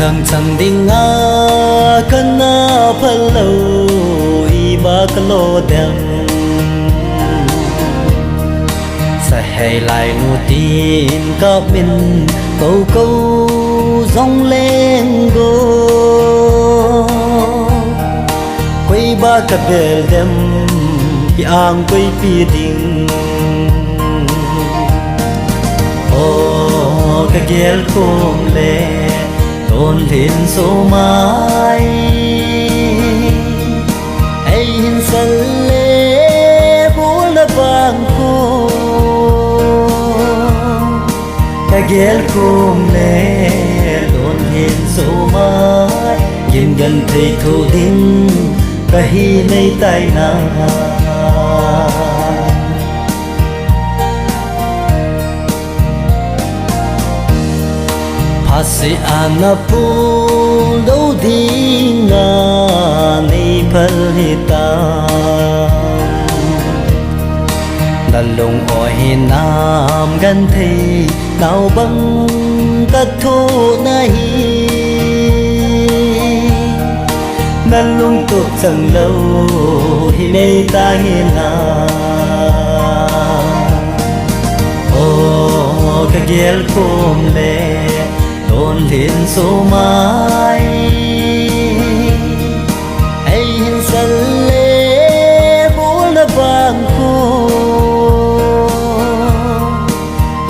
Gang chẳng đi ngã cần na phật lâu y ba kalo đêm sẽ hay lại nụ tin có mình câu câu dòng lên go quay ba cái bể đêm yang quay phi đình ô cái ghé không lệ tôn thiên số mai ai hin sân lệ bố là vàng cô cái ghé không lệ tôn thiên số mai nhìn gần thấy thù đinh cái hi nay tay nàng Hasi anapun đâu đi ngà ni palita đàn lùng oi nam gan thi nào băng tất thu nahi đàn lùng tục chẳng lâu hi mê ta nghe na ô cái ghé cùng lệ tôn thiên số mai ai hin sân lệ bố là vàng cô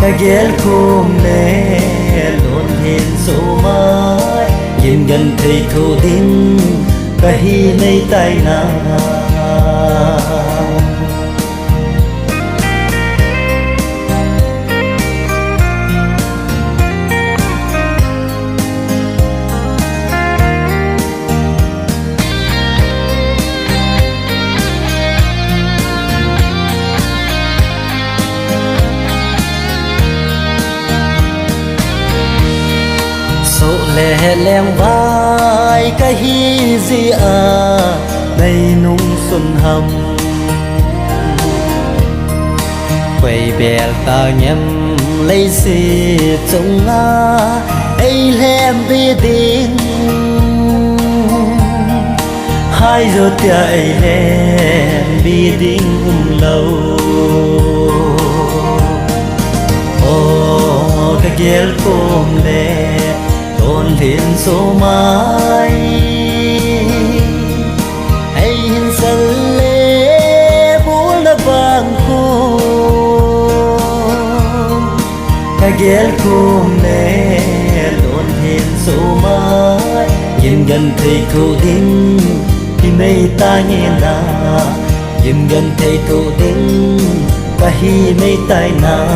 cái ghé cùng lệ tôn thiên số mai nhìn gần thấy thù đinh cái hi nay tay nàng lẻ leng vai cái hi gì à đây nung xuân hầm quay bè ta nhầm lấy gì trong ngã ấy lem đi tiếng hai giờ tia ấy lem đi tiếng lâu ô cái ghé cùng lệ tôn thiên số mai ai hin sân lệ bố là vàng cô cái ghé cùng lệ tôn thiên số mai nhìn gần thấy thù đinh thì mây ta nghe na nhìn gần thấy thù đinh cái hi mây tai na